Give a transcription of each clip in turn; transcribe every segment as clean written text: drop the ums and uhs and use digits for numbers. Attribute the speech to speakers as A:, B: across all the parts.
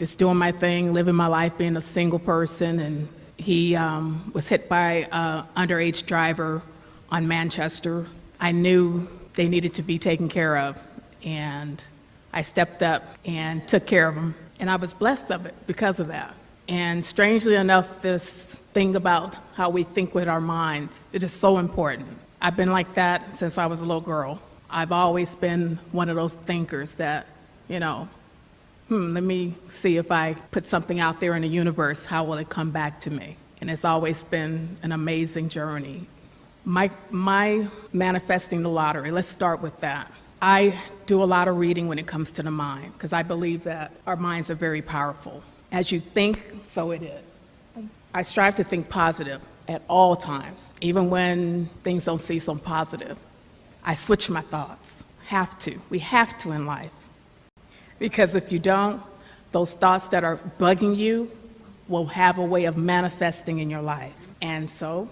A: just doing my thing, living my life, being a single person, and he was hit by an underage driver on Manchester. I knew they needed to be taken care of, and I stepped up and took care of him, and I was blessed of it because of that. And strangely enough, this thing about how we think with our minds, it is so important. I've been like that since I was a little girl. I've always been one of those thinkers that, let me see if I put something out there in the universe, how will it come back to me? And it's always been an amazing journey. My manifesting the lottery, let's start with that. I do a lot of reading when it comes to the mind, because I believe that our minds are very powerful. As you think, so it is. I strive to think positive at all times, even when things don't seem so positive. I switch my thoughts. Have to. We have to in life. Because if you don't, those thoughts that are bugging you will have a way of manifesting in your life. And so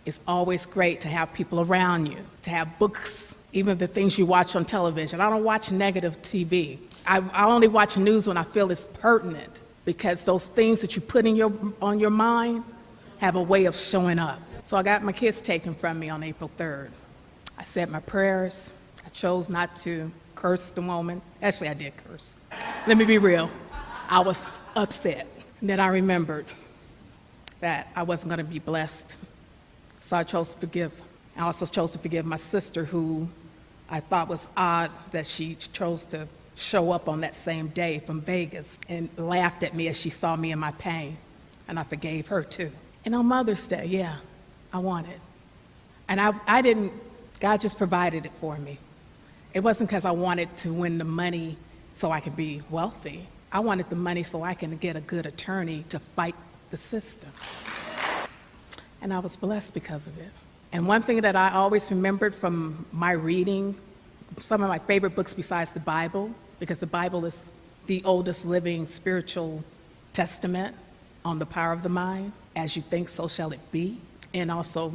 A: it's always great to have people around you, to have books, even the things you watch on television. I don't watch negative TV. I only watch news when I feel it's pertinent, because those things that you put on your mind have a way of showing up. So I got my kids taken from me on April 3rd. I said my prayers. I chose not to curse the moment. Actually, I did curse. Let me be real. I was upset. And then I remembered that I wasn't going to be blessed. So I chose to forgive. I also chose to forgive my sister, who I thought was odd that she chose to show up on that same day from Vegas and laughed at me as she saw me in my pain. And I forgave her too. And on Mother's Day, yeah, I won it. And I didn't, God just provided it for me. It wasn't because I wanted to win the money so I could be wealthy. I wanted the money so I can get a good attorney to fight the system. And I was blessed because of it. And one thing that I always remembered from my reading, some of my favorite books besides the Bible, because the Bible is the oldest living spiritual testament on the power of the mind. As you think, so shall it be. And also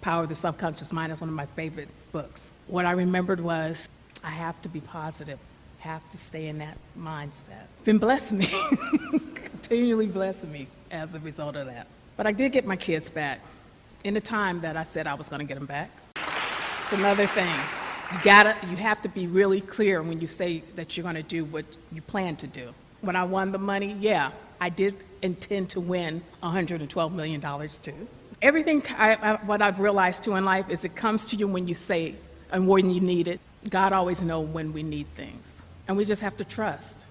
A: Power of the Subconscious Mind is one of my favorite books. What I remembered was I have to be positive, have to stay in that mindset. Been blessing me, continually blessing me as a result of that. But I did get my kids back in the time that I said I was going to get them back. It's another thing. You have to be really clear when you say that you're going to do what you plan to do. When I won the money, yeah, I did intend to win $112 million too. Everything, what I've realized too in life is it comes to you when you say and when you need it. God always knows when we need things. And we just have to trust.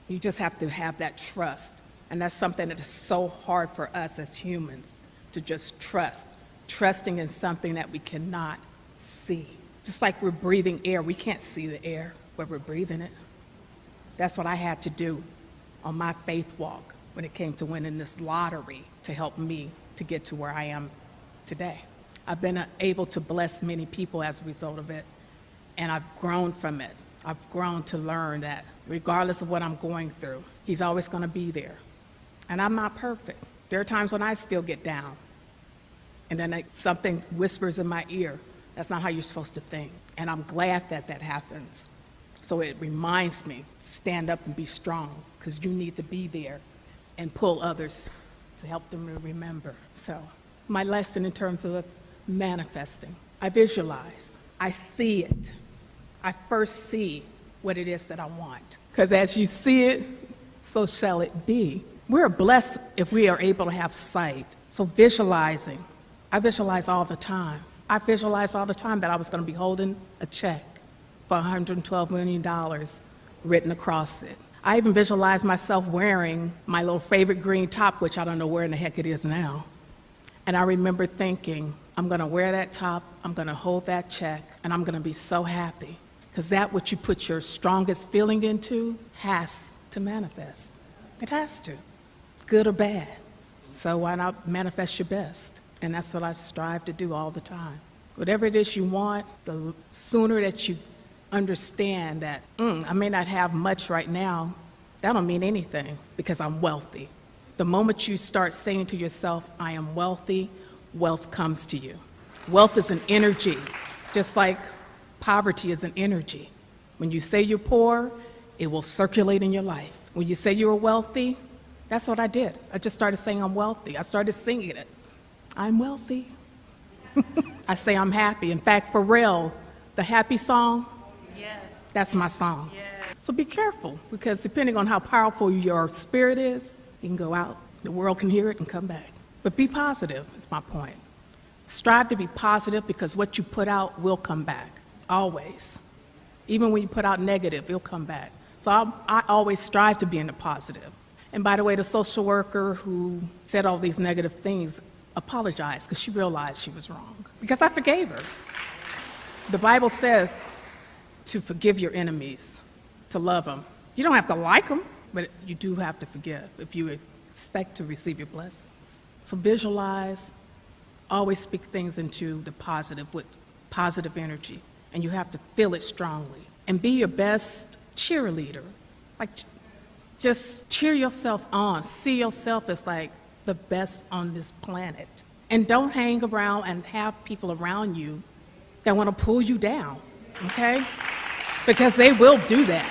A: You just have to have that trust. And that's something that is so hard for us as humans, to just trust. Trusting in something that we cannot see. Just like we're breathing air, we can't see the air, but we're breathing it. That's what I had to do on my faith walk when it came to winning this lottery to help me to get to where I am today. I've been able to bless many people as a result of it, and I've grown from it. I've grown to learn that regardless of what I'm going through, He's always going to be there. And I'm not perfect. There are times when I still get down, and then something whispers in my ear, that's not how you're supposed to think. And I'm glad that that happens. So it reminds me, stand up and be strong, because you need to be there and pull others to help them remember. So my lesson in terms of manifesting, I visualize, I see it. I first see what it is that I want. Because as you see it, so shall it be. We're blessed if we are able to have sight. So visualizing, I visualize all the time. I visualized all the time that I was going to be holding a check for $112 million written across it. I even visualized myself wearing my little favorite green top, which I don't know where in the heck it is now. And I remember thinking, I'm going to wear that top, I'm going to hold that check, and I'm going to be so happy. Because that what you put your strongest feeling into has to manifest. It has to, good or bad. So why not manifest your best? And that's what I strive to do all the time. Whatever it is you want, the sooner that you understand that, I may not have much right now, that don't mean anything because I'm wealthy. The moment you start saying to yourself, I am wealthy, wealth comes to you. Wealth is an energy, just like poverty is an energy. When you say you're poor, it will circulate in your life. When you say you were wealthy, that's what I did. I just started saying I'm wealthy. I started singing it. I'm wealthy. I say I'm happy. In fact, for real, the happy song, yes, that's my song. Yes. So be careful, because depending on how powerful your spirit is, you can go out, the world can hear it and come back. But be positive is my point. Strive to be positive, because what you put out will come back, always. Even when you put out negative, it'll come back. So I always strive to be in the positive. And by the way, the social worker who said all these negative things apologized, because she realized she was wrong. Because I forgave her. The Bible says to forgive your enemies, to love them. You don't have to like them, but you do have to forgive if you expect to receive your blessings. So visualize, always speak things into the positive with positive energy, and you have to feel it strongly. And be your best cheerleader. Like, just cheer yourself on. See yourself as like the best on this planet. And don't hang around and have people around you that want to pull you down, okay? Because they will do that.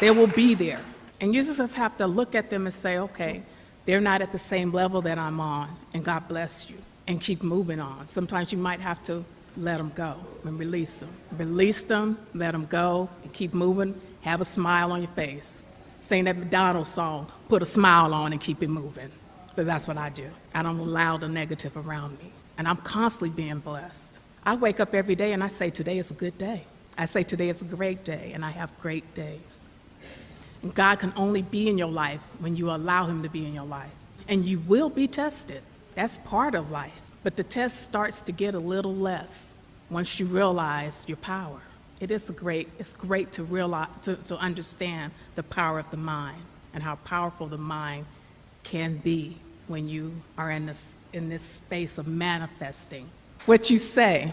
A: They will be there. And you just have to look at them and say, okay, they're not at the same level that I'm on, and God bless you, and keep moving on. Sometimes you might have to let them go and release them. Release them, let them go, and keep moving. Have a smile on your face. Sing that McDonald's song, put a smile on and keep it moving. Because that's what I do. I don't allow the negative around me. And I'm constantly being blessed. I wake up every day and I say, today is a good day. I say, today is a great day, and I have great days. And God can only be in your life when you allow him to be in your life. And you will be tested. That's part of life. But the test starts to get a little less once you realize your power. It's great to realize, to understand the power of the mind and how powerful the mind can be when you are in this space of manifesting. What you say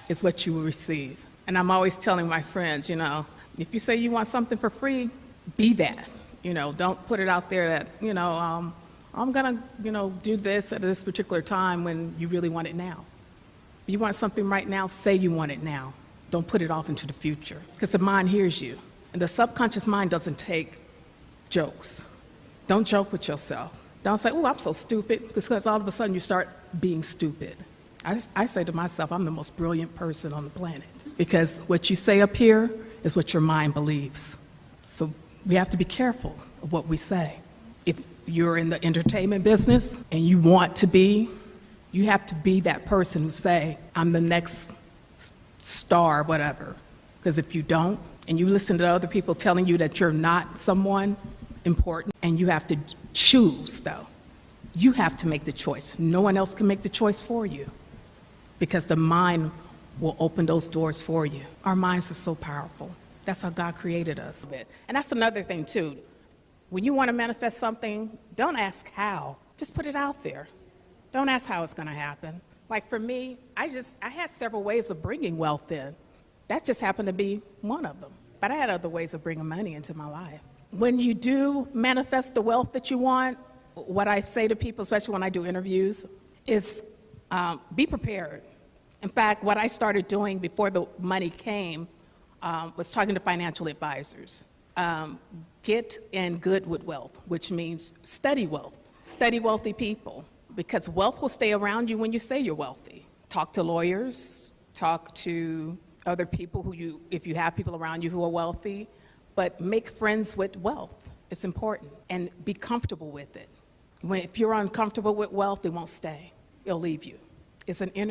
A: is what you will receive. And I'm always telling my friends, if you say you want something for free, be that. Don't put it out there that, I'm gonna, do this at this particular time when you really want it now. If you want something right now, say you want it now. Don't put it off into the future, because the mind hears you. And the subconscious mind doesn't take jokes. Don't joke with yourself. Don't say, oh, I'm so stupid, because all of a sudden you start being stupid. I say to myself, I'm the most brilliant person on the planet, because what you say up here is what your mind believes. So we have to be careful of what we say. If you're in the entertainment business and you want to be, you have to be that person who say, I'm the next star, whatever. Because if you don't, and you listen to other people telling you that you're not someone important, and you have to choose, though. You have to make the choice. No one else can make the choice for you, because the mind will open those doors for you. Our minds are so powerful. That's how God created us. And that's another thing, too. When you want to manifest something, don't ask how. Just put it out there. Don't ask how it's going to happen. Like for me, I had several ways of bringing wealth in. That just happened to be one of them. But I had other ways of bringing money into my life. When you do manifest the wealth that you want, what I say to people, especially when I do interviews, is be prepared. In fact, what I started doing before the money came was talking to financial advisors. Get in good with wealth, which means study wealth. Study wealthy people, because wealth will stay around you when you say you're wealthy. Talk to lawyers, talk to other people if you have people around you who are wealthy, but make friends with wealth. It's important, and be comfortable with it. If you're uncomfortable with wealth, it won't stay. It'll leave you. It's an inner